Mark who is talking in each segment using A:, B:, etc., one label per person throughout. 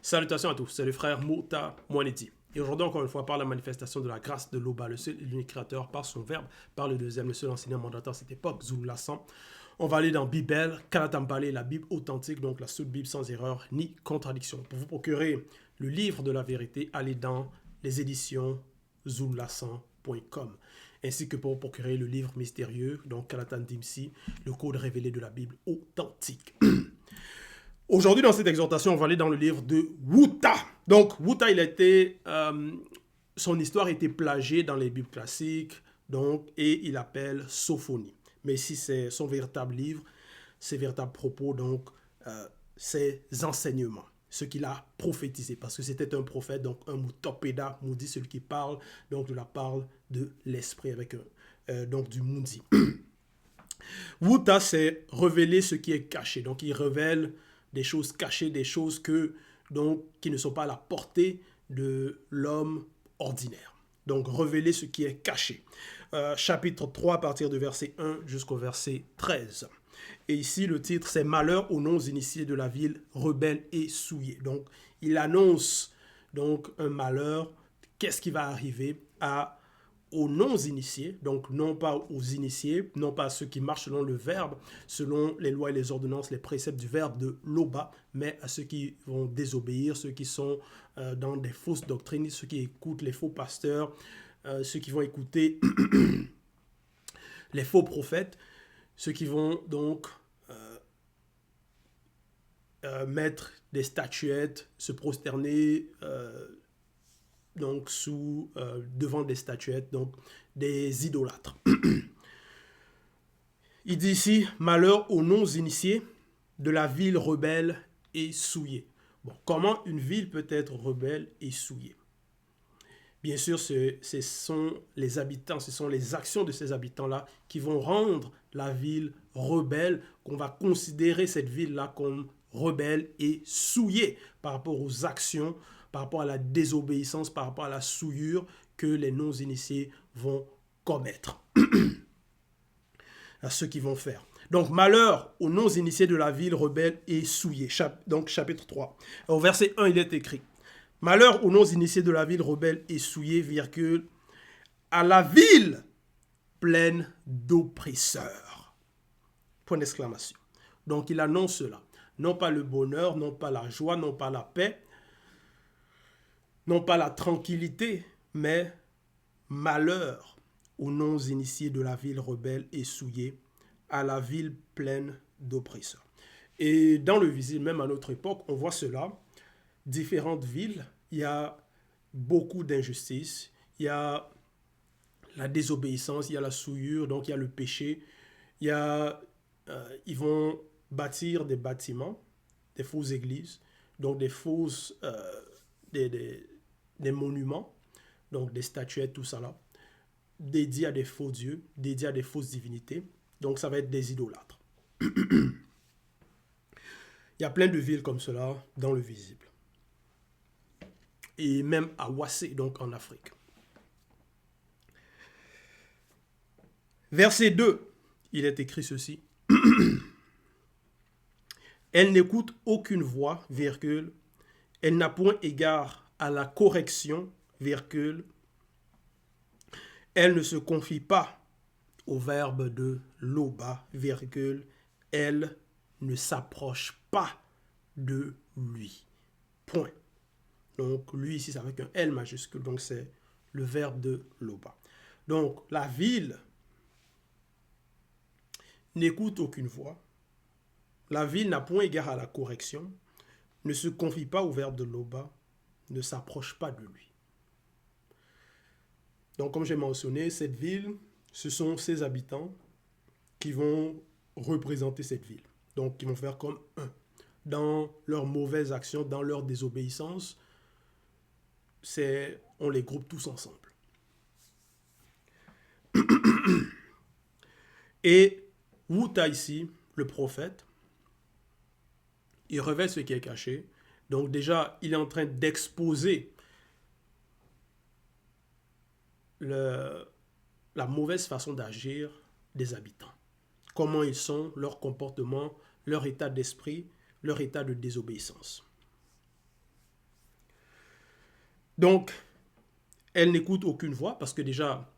A: Salutations à tous, c'est le frère Mota Moanedi. Et aujourd'hui, encore une fois, par la manifestation de la grâce de l'Oba, le seul et l'unique créateur, par son verbe, par le deuxième, le seul enseignant mandateur à cette époque, Zulu Lassan. On va aller dans Bible, Kalatambale, la Bible authentique, donc la seule Bible sans erreur ni contradiction. Pour vous procurer le livre de la vérité, allez dans les éditions zululassan.com. Ainsi que pour procurer le livre mystérieux, donc Kalatan Dimsi, le code révélé de la Bible authentique. Aujourd'hui, dans cette exhortation, on va aller dans le livre de Wuta. Donc, Wuta, son histoire a été plagiée dans les Bibles classiques, donc, et il appelle Sophonie. Mais ici, c'est son véritable livre, ses véritables propos, donc, ses enseignements, ce qu'il a prophétisé, parce que c'était un prophète, donc un Mutopéda, Moudi, celui qui parle, donc de la parole de l'esprit, avec donc du Mundi. Wuta, c'est révéler ce qui est caché, donc il révèle des choses cachées, des choses qui ne sont pas à la portée de l'homme ordinaire. Donc, révéler ce qui est caché. Chapitre 3, à partir du verset 1 jusqu'au verset 13. Et ici, le titre, c'est « Malheur aux non-initiés de la ville rebelle et souillée ». Donc, il annonce donc un malheur. Qu'est-ce qui va arriver aux non-initiés, donc non pas aux initiés, non pas à ceux qui marchent selon le verbe, selon les lois et les ordonnances, les préceptes du verbe de l'Oba, mais à ceux qui vont désobéir, ceux qui sont dans des fausses doctrines, ceux qui écoutent les faux pasteurs, ceux qui vont écouter les faux prophètes, ceux qui vont donc mettre des statuettes, se prosterner donc devant des statuettes, donc des idolâtres. Il dit ici, malheur aux non-initiés de la ville rebelle et souillée. Bon, comment une ville peut être rebelle et souillée? Bien sûr, ce sont les habitants, ce sont les actions de ces habitants-là qui vont rendre la ville rebelle, qu'on va considérer cette ville-là comme rebelle et souillée par rapport aux actions, par rapport à la désobéissance, par rapport à la souillure que les non-initiés vont commettre. À ceux qui vont faire. Donc, malheur aux non-initiés de la ville rebelle et souillée. Donc, chapitre 3. Au verset 1, il est écrit. Malheur aux non-initiés de la ville rebelle et souillée, virgule, à la ville pleine d'oppresseurs. Point d'exclamation. Donc, il annonce cela. Non pas le bonheur, non pas la joie, non pas la paix, non pas la tranquillité, mais malheur aux non-initiés de la ville rebelle et souillée, à la ville pleine d'oppresseurs. Et dans le visible, même à notre époque, on voit cela. Différentes villes, il y a beaucoup d'injustices, il y a la désobéissance, il y a la souillure, donc il y a le péché. Ils vont bâtir des bâtiments, des fausses églises, donc des monuments, donc des statuettes, tout ça là, dédiés à des faux dieux, dédiés à des fausses divinités. Donc ça va être des idolâtres. Il y a plein de villes comme cela dans le visible. Et même à Ouassé, donc en Afrique. Verset 2, il est écrit ceci. Elle n'écoute aucune voix, virgule. Elle n'a point égard à la correction, virgule. Elle ne se confie pas au verbe de l'Oba, virgule. Elle ne s'approche pas de lui. Point. Donc, lui ici, c'est avec un L majuscule. Donc, c'est le verbe de l'Oba. Donc, la ville n'écoute aucune voix. La ville n'a point égard à la correction, ne se confie pas au verbe de l'Oba, ne s'approche pas de lui. Donc, comme j'ai mentionné, cette ville, ce sont ses habitants qui vont représenter cette ville. Donc, qui vont faire comme un. Dans leurs mauvaises actions, dans leur désobéissance, on les groupe tous ensemble. Et Wuta ici, le prophète, il révèle ce qui est caché. Donc déjà, il est en train d'exposer la mauvaise façon d'agir des habitants. Comment ils sont, leur comportement, leur état d'esprit, leur état de désobéissance. Donc, elles n'écoutent aucune voix parce que déjà,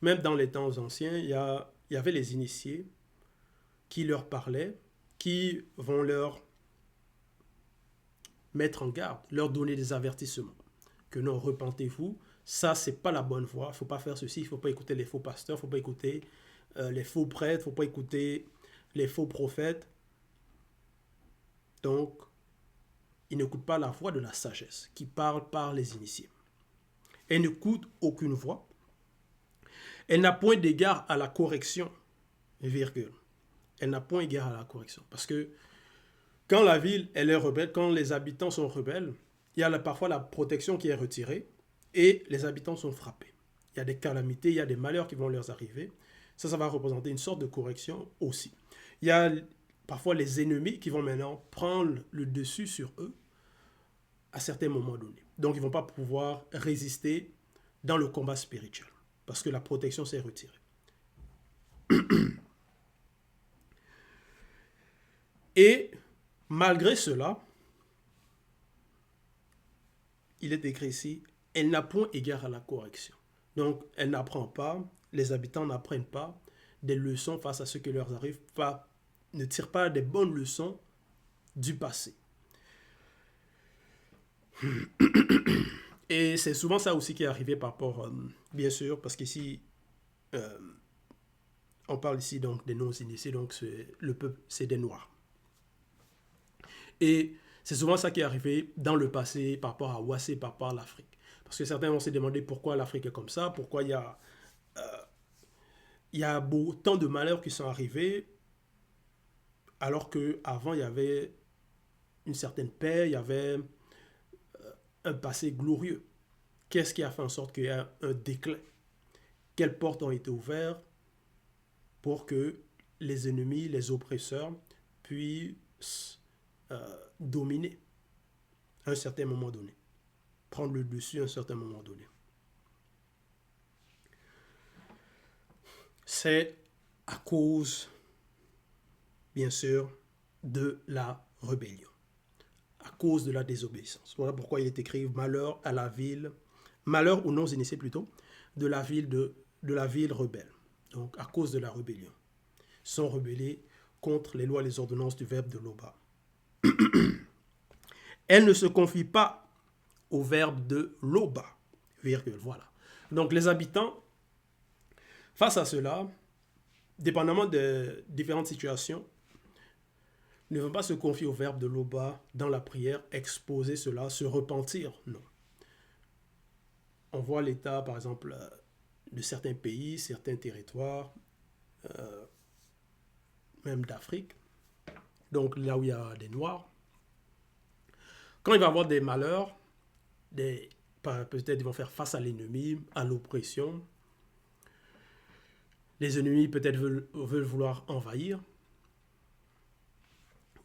A: même dans les temps anciens, il y avait les initiés qui leur parlaient, qui vont leur mettre en garde, leur donner des avertissements. Que non, repentez-vous, ça, c'est pas la bonne voie, il ne faut pas faire ceci, il ne faut pas écouter les faux pasteurs, il ne faut pas écouter les faux prêtres, il ne faut pas écouter les faux prophètes. Donc, ils n'écoutent pas la voix de la sagesse qui parle par les initiés. Elle n'écoute aucune voix. Elle n'a point d'égard à la correction, virgule. Elle n'a point d'égard à la correction. Parce que quand la ville elle est rebelle, quand les habitants sont rebelles, il y a parfois la protection qui est retirée et les habitants sont frappés. Il y a des calamités, il y a des malheurs qui vont leur arriver. Ça va représenter une sorte de correction aussi. Il y a parfois les ennemis qui vont maintenant prendre le dessus sur eux à certains moments donnés. Donc, ils ne vont pas pouvoir résister dans le combat spirituel parce que la protection s'est retirée. Et malgré cela, il est écrit ici, elle n'a point égard à la correction. Donc, elle n'apprend pas, les habitants n'apprennent pas des leçons face à ce qui leur arrive, ne tirent pas des bonnes leçons du passé. Et c'est souvent ça aussi qui est arrivé par rapport, bien sûr, parce qu'ici, on parle ici donc des non-initiés, donc le peuple, c'est des Noirs. Et c'est souvent ça qui est arrivé dans le passé par rapport à Ouassé, par rapport à l'Afrique. Parce que certains vont se demander pourquoi l'Afrique est comme ça, pourquoi il y a tant de malheurs qui sont arrivés, alors qu'avant il y avait une certaine paix, il y avait un passé glorieux. Qu'est-ce qui a fait en sorte qu'il y a un déclin? Quelles portes ont été ouvertes pour que les ennemis, les oppresseurs puissent dominer à un certain moment donné, prendre le dessus à un certain moment donné? C'est à cause, bien sûr, de la rébellion, à cause de la désobéissance. Voilà pourquoi il est écrit malheur à la ville, malheur aux non-initiés plutôt, de la ville rebelle. Donc à cause de la rébellion, ils sont rebellés contre les lois et les ordonnances du verbe de Loba. Elle ne se confie pas au verbe de Loba, virgule, voilà. Donc les habitants, face à cela, dépendamment de différentes situations, ne vont pas se confier au verbe de Loba dans la prière, exposer cela, se repentir, non. On voit l'état, par exemple, de certains pays, certains territoires, même d'Afrique, donc là où il y a des Noirs. Quand il va y avoir des malheurs, peut-être ils vont faire face à l'ennemi, à l'oppression. Les ennemis peut-être veulent vouloir envahir,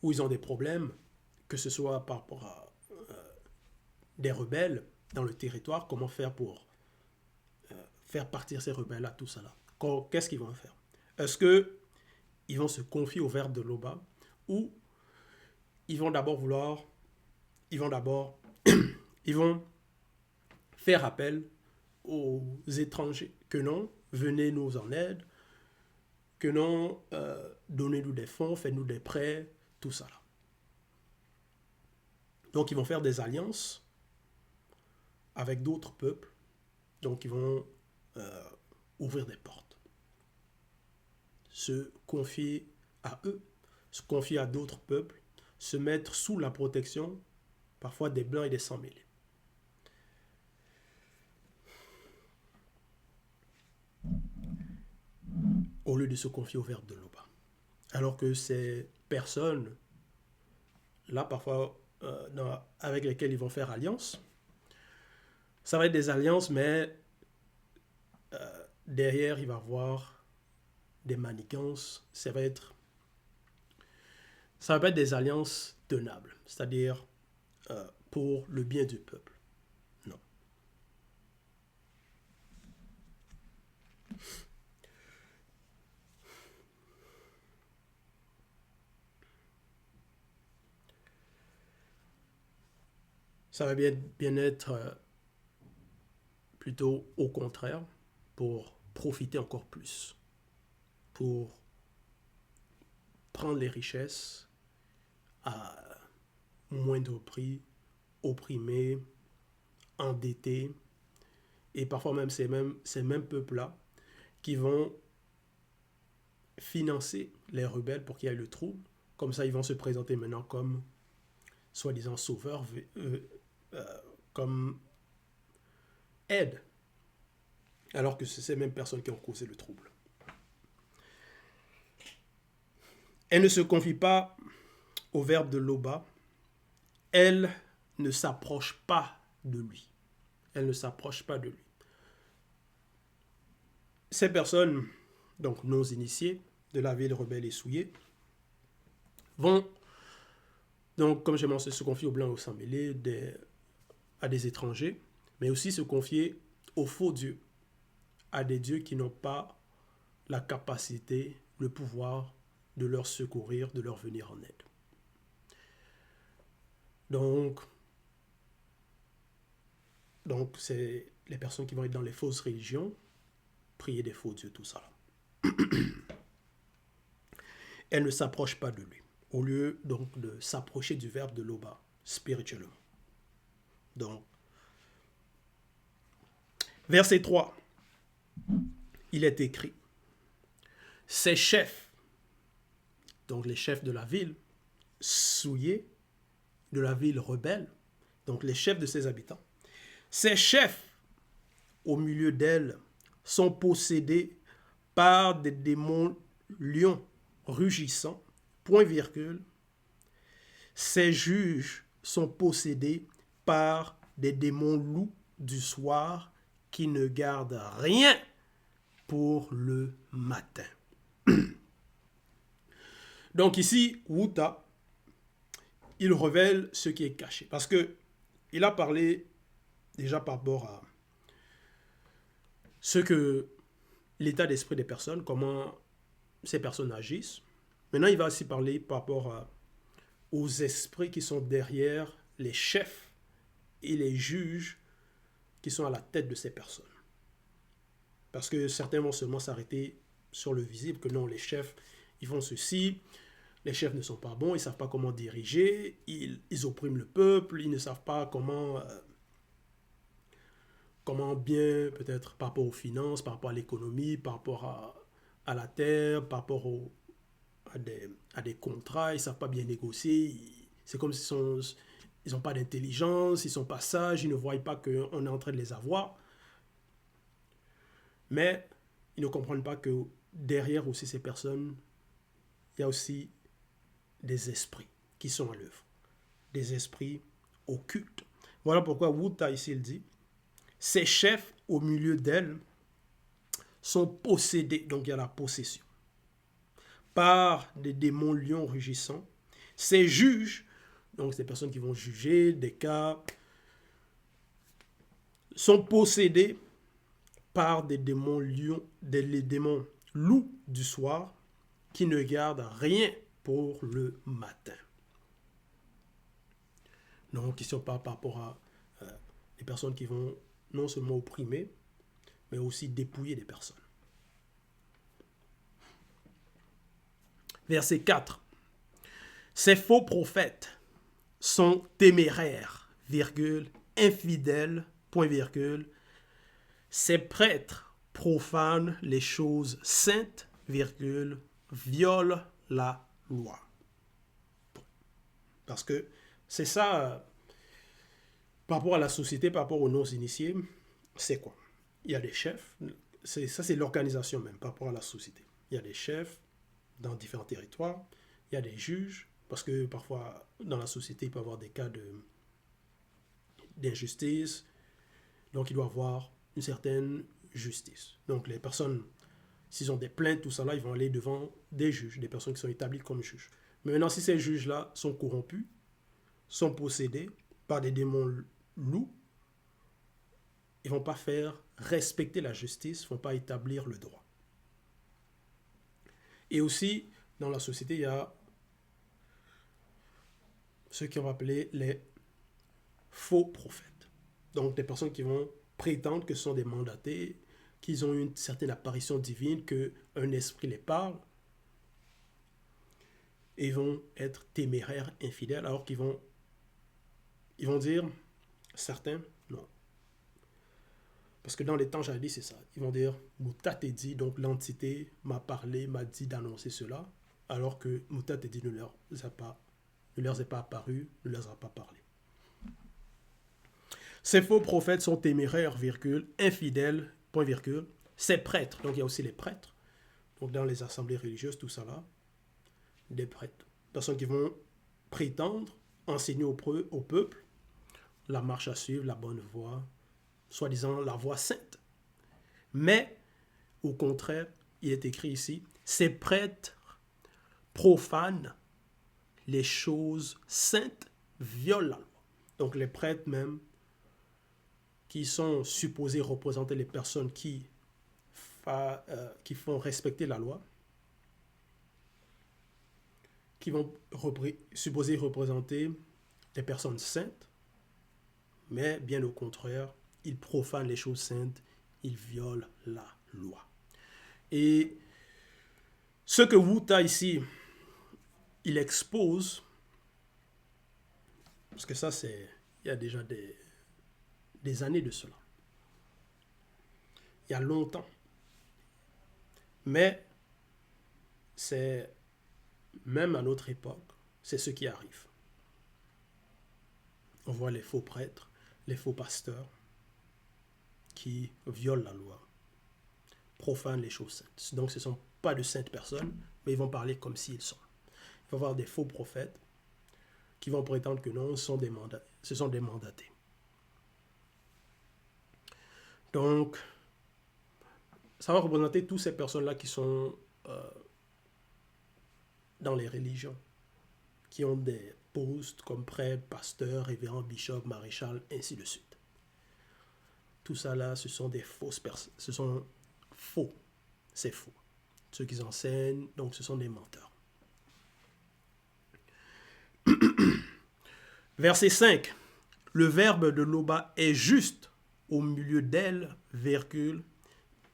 A: ou ils ont des problèmes, que ce soit par rapport à des rebelles dans le territoire, comment faire pour faire partir ces rebelles-là, tout ça là. Qu'est-ce qu'ils vont faire? Est-ce qu'ils vont se confier au verbe de Loba, ou ils vont faire appel aux étrangers, que non, venez nous en aide, que non, donnez-nous des fonds, faites-nous des prêts, tout ça là. Donc ils vont faire des alliances avec d'autres peuples, donc ils vont ouvrir des portes, se confier à eux, se confier à d'autres peuples, se mettre sous la protection parfois des blancs et des sans-mêlés. Au lieu de se confier au verbe de Loba. Alors que ces personnes, là parfois, avec lesquelles ils vont faire alliance, ça va être des alliances, mais derrière, il va y avoir des manigances. Ça va pas être des alliances tenables, c'est-à-dire pour le bien du peuple. Non. Ça va bien être plutôt au contraire, pour profiter encore plus, pour prendre les richesses à moindre prix, opprimés, endettés, et parfois même ces mêmes peuples-là qui vont financer les rebelles pour qu'il y ait le trouble. Comme ça, ils vont se présenter maintenant comme soi-disant sauveurs, comme aide, alors que c'est ces mêmes personnes qui ont causé le trouble. Elle ne se confie pas au verbe de Loba, elle ne s'approche pas de lui. Elle ne s'approche pas de lui. Ces personnes, donc non initiées, de la ville rebelle et souillée, vont, donc, comme j'ai mentionné, se confier aux blancs et aux sans-mêlés, à des étrangers, mais aussi se confier aux faux dieux, à des dieux qui n'ont pas la capacité, le pouvoir de leur secourir, de leur venir en aide. Donc c'est les personnes qui vont être dans les fausses religions, prier des faux dieux, tout ça. Elle ne s'approche pas de lui, au lieu donc de s'approcher du verbe de Loba, spirituellement. Donc, verset 3, il est écrit, ces chefs, donc les chefs de la ville, souillés, de la ville rebelle, donc les chefs de ses habitants, ces chefs, au milieu d'elle, sont possédés par des démons lions rugissants, point virgule. Ces juges sont possédés par des démons loups du soir qui ne gardent rien pour le matin. Donc ici, Wuta, il révèle ce qui est caché. Parce que il a parlé déjà par rapport à ce que l'état d'esprit des personnes, comment ces personnes agissent. Maintenant, il va aussi parler par rapport aux esprits qui sont derrière les chefs et les juges qui sont à la tête de ces personnes. Parce que certains vont seulement s'arrêter sur le visible, que non, les chefs, ils font ceci, les chefs ne sont pas bons, ils ne savent pas comment diriger, ils oppriment le peuple, ils ne savent pas comment bien, peut-être par rapport aux finances, par rapport à l'économie, par rapport à la terre, par rapport à des contrats, ils ne savent pas bien négocier, c'est comme s'ils n'ont pas d'intelligence, ils ne sont pas sages, ils ne voient pas qu'on est en train de les avoir. Mais ils ne comprennent pas que derrière aussi ces personnes, il y a aussi des esprits qui sont à l'œuvre, des esprits occultes. Voilà pourquoi Wuta ici il dit, ces chefs au milieu d'elles sont possédés, donc il y a la possession, par des démons lions rugissants. Ces juges, donc ces personnes qui vont juger des cas, sont possédés par des démons lions, les démons loups du soir, qui ne gardent rien pour le matin. Donc, ici, on parle par rapport à les personnes qui vont non seulement opprimer, mais aussi dépouiller des personnes. Verset 4. Ces faux prophètes sont téméraires, virgule, infidèles, point virgule. Ces prêtres profanent les choses saintes, virgule, violent la loi. Parce que c'est ça, par rapport à la société, par rapport aux non-initiés, c'est quoi? Il y a des chefs, ça c'est l'organisation même, par rapport à la société. Il y a des chefs dans différents territoires, il y a des juges, parce que parfois dans la société, il peut y avoir des cas d'injustice, donc il doit y avoir une certaine justice. Donc les personnes, s'ils ont des plaintes, tout ça là, ils vont aller devant des juges, des personnes qui sont établies comme juges. Mais maintenant, si ces juges-là sont corrompus, sont possédés par des démons loups, ils ne vont pas faire respecter la justice, ils ne vont pas établir le droit. Et aussi, dans la société, il y a ceux qui vont appeler les faux prophètes. Donc, des personnes qui vont prétendent que ce sont des mandatés, qu'ils ont une certaine apparition divine, qu'un esprit les parle, et vont être téméraires, infidèles, alors ils vont dire, certains, non. Parce que dans les temps jadis, c'est ça. Ils vont dire, Mouta te dit, donc l'entité m'a parlé, m'a dit d'annoncer cela, alors que Mouta te dit ne leur est pas apparu, ne leur a pas parlé. Ces faux prophètes sont téméraires, virgule, infidèles, point virgule. Ces prêtres, donc il y a aussi les prêtres, donc dans les assemblées religieuses, tout ça là, des prêtres, personnes qui vont prétendre enseigner au peuple la marche à suivre, la bonne voie, soi-disant la voie sainte. Mais, au contraire, il est écrit ici, ces prêtres profanent les choses saintes, violent la loi. Donc les prêtres même, qui sont supposés représenter les personnes qui font respecter la loi, qui vont supposer représenter des personnes saintes, mais bien au contraire, ils profanent les choses saintes, ils violent la loi. Et ce que Wuta ici, il expose, parce que ça c'est, il y a déjà des années de cela, il y a longtemps, mais c'est même à notre époque, c'est ce qui arrive. On voit les faux prêtres, les faux pasteurs qui violent la loi, profanent les choses saintes. Donc ce ne sont pas de saintes personnes, mais ils vont parler comme s'ils sont. Il va y avoir des faux prophètes qui vont prétendre que non, ce sont des mandatés. Donc, ça va représenter toutes ces personnes-là qui sont dans les religions, qui ont des postes comme prêtre, pasteur, révérend, bishop, maréchal, ainsi de suite. Tout ça là, ce sont des fausses personnes. Ce sont faux. C'est faux. Ceux qui enseignent, donc ce sont des menteurs. Verset 5. Le verbe de Loba est juste au milieu d'elle, virgule,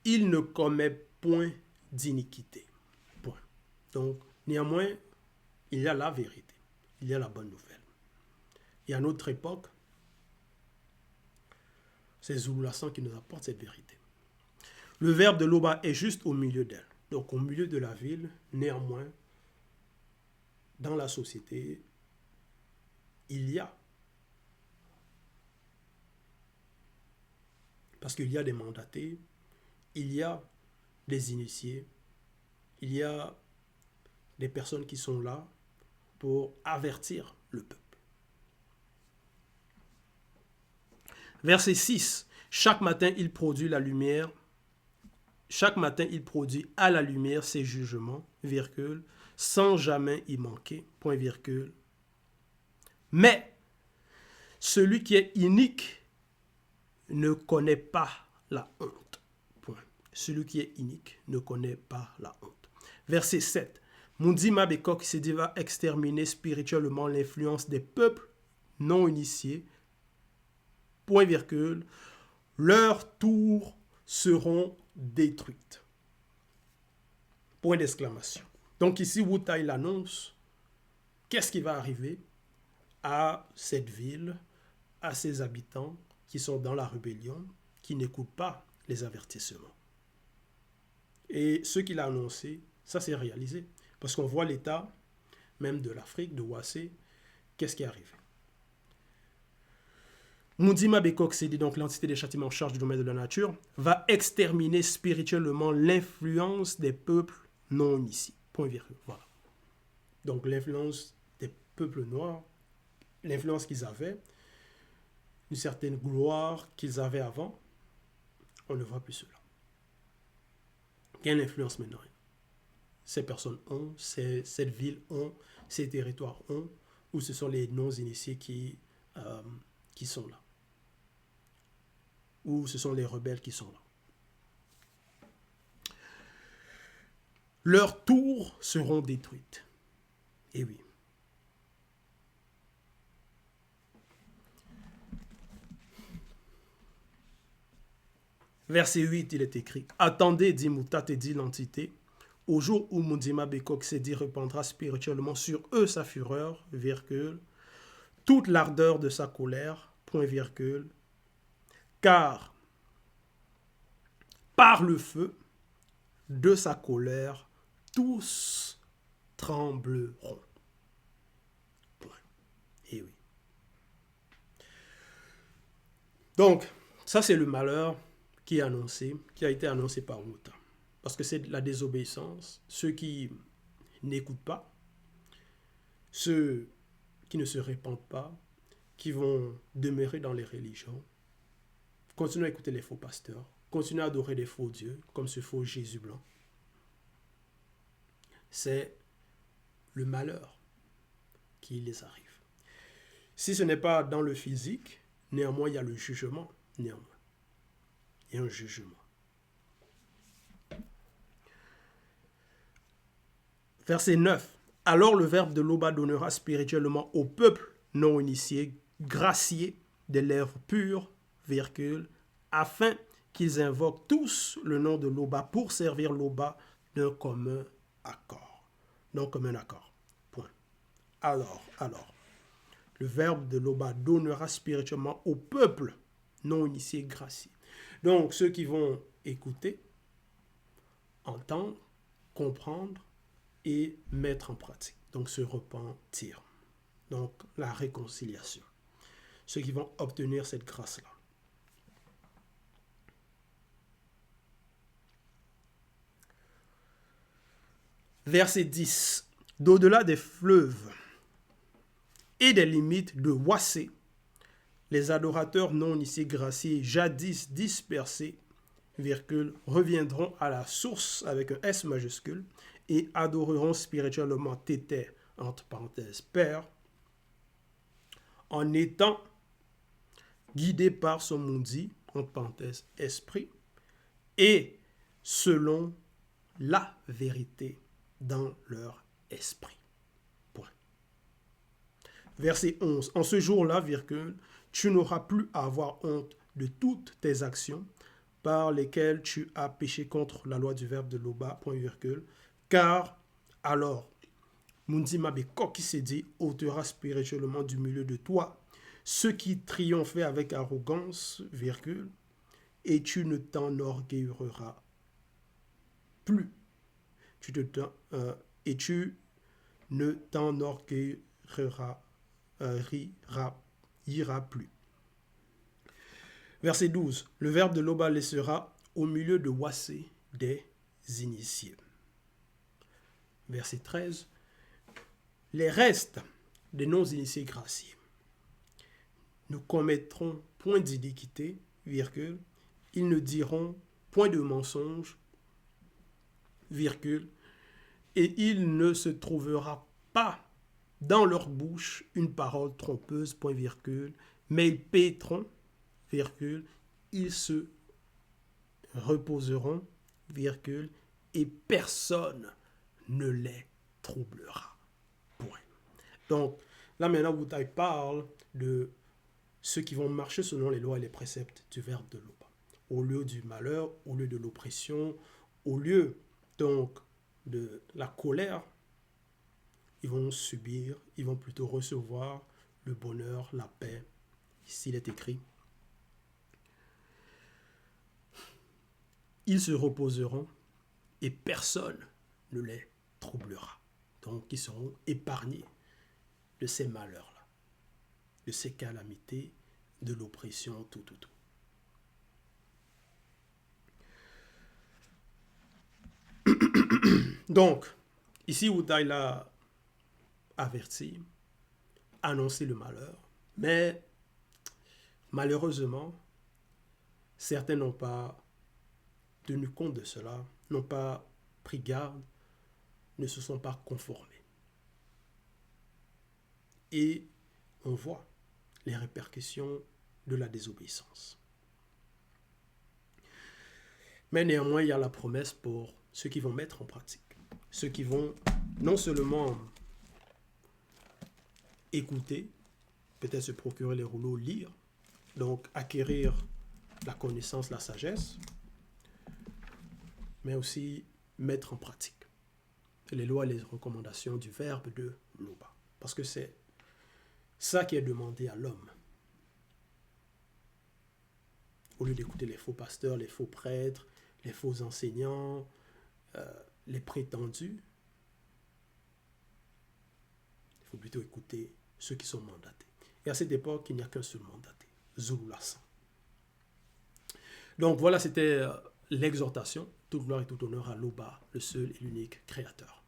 A: il ne commet point d'iniquité. Point. Donc, néanmoins, il y a la vérité. Il y a la bonne nouvelle. Et à notre époque, c'est Zululassan qui nous apporte cette vérité. Le verbe de Loba est juste au milieu d'elle. Donc, au milieu de la ville, néanmoins, dans la société, il y a. Parce qu'il y a des mandatés, il y a des initiés, il y a des personnes qui sont là pour avertir le peuple. Verset 6. Chaque matin, il produit la lumière. Chaque matin, il produit à la lumière ses jugements, virgule, sans jamais y manquer, point virgule. Mais celui qui est inique ne connaît pas la honte. Point. Celui qui est inique ne connaît pas la honte. Verset 7. Mundi Mabekok s'est dit va exterminer spirituellement l'influence des peuples non initiés. Point virgule. Leurs tours seront détruites. Point d'exclamation. Donc ici, Wuta il annonce qu'est-ce qui va arriver à cette ville, à ses habitants qui sont dans la rébellion, qui n'écoutent pas les avertissements. Et ce qu'il a annoncé, ça s'est réalisé. Parce qu'on voit l'état même de l'Afrique, de Ouassé, qu'est-ce qui est arrivé. Mundima Bekok Sedi, donc l'entité des châtiments en charge du domaine de la nature, va exterminer spirituellement l'influence des peuples non initiés. Point virgule. Voilà. Donc l'influence des peuples noirs, l'influence qu'ils avaient, une certaine gloire qu'ils avaient avant, on ne voit plus cela. Quelle influence maintenant? Ces personnes ont, cette ville ont, ces territoires ont, ou ce sont les non-initiés qui sont là. Ou ce sont les rebelles qui sont là. Leurs tours seront détruites. Et oui. Verset 8, il est écrit « Attendez, dit Moutat et dit l'entité, au jour où Mundima Bekok s'est dit répandra spirituellement sur eux sa fureur, virgule, toute l'ardeur de sa colère, point virgule, car par le feu de sa colère, tous trembleront. » Point. Et oui. Donc, ça c'est le malheur qui a été annoncé par Moutat. Parce que c'est la désobéissance, ceux qui n'écoutent pas, ceux qui ne se répandent pas, qui vont demeurer dans les religions, continuer à écouter les faux pasteurs, continuer à adorer des faux dieux, comme ce faux Jésus blanc. C'est le malheur qui les arrive. Si ce n'est pas dans le physique, néanmoins, il y a le jugement. Néanmoins, il y a un jugement. Verset 9. Alors le Verbe de l'Oba donnera spirituellement au peuple non initié, gracié, des lèvres pures, virgule, afin qu'ils invoquent tous le nom de l'Oba pour servir l'Oba d'un commun accord. D'un commun accord. Point. Alors, le Verbe de l'Oba donnera spirituellement au peuple non initié, gracié. Donc, ceux qui vont écouter, entendre, comprendre et mettre en pratique. Donc, se repentir. Donc, la réconciliation. Ceux qui vont obtenir cette grâce-là. Verset 10. D'au-delà des fleuves et des limites de Wassé, les adorateurs non initiés graciés, jadis dispersés, virgule, reviendront à la source avec un S majuscule et adoreront spirituellement Tété, entre parenthèses, Père, en étant guidés par son mundi, entre parenthèses, esprit, et selon la vérité dans leur esprit. Point. Verset 11. En ce jour-là, virgule, tu n'auras plus à avoir honte de toutes tes actions par lesquelles tu as péché contre la loi du Verbe de l'Oba, point virgule, car alors, Mundima Bekok qui s'est dit, ôtera spirituellement du milieu de toi ceux qui triomphaient avec arrogance, virgule, et tu ne t'enorgueilleras plus. Et tu ne t'enorgueilleras plus. Verset 12. Le Verbe de l'Oba laissera au milieu de Wassé des initiés. Verset 13. Les restes des non-initiés graciés ne commettront point d'iniquité, virgule, ils ne diront point de mensonge, virgule, et il ne se trouvera pas dans leur bouche une parole trompeuse, point virgule, mais ils paîtront, virgule, ils se reposeront, virgule, et personne ne les troublera. Point. Donc, là maintenant, Boutai parle de ceux qui vont marcher selon les lois et les préceptes du Verbe de l'Oba. Au lieu du malheur, au lieu de l'oppression, au lieu donc de la colère, ils vont subir, ils vont plutôt recevoir le bonheur, la paix. Ici, il est écrit, ils se reposeront et personne ne les troublera. Donc, ils seront épargnés de ces malheurs-là, de ces calamités, de l'oppression, tout. Donc, ici, Uday l'a averti, annoncé le malheur, mais malheureusement, certains n'ont pas tenu compte de cela, n'ont pas pris garde, ne se sont pas conformés. Et on voit les répercussions de la désobéissance. Mais néanmoins, il y a la promesse pour ceux qui vont mettre en pratique, ceux qui vont non seulement écouter, peut-être se procurer les rouleaux, lire, donc acquérir la connaissance, la sagesse, mais aussi mettre en pratique les lois et les recommandations du verbe de Loba. Parce que c'est ça qui est demandé à l'homme. Au lieu d'écouter les faux pasteurs, les faux prêtres, les faux enseignants, les prétendus, il faut plutôt écouter ceux qui sont mandatés. Et à cette époque, il n'y a qu'un seul mandaté, Zulu Lassan. Donc voilà, c'était l'exhortation. Toute gloire et tout honneur à Loba, le seul et l'unique créateur.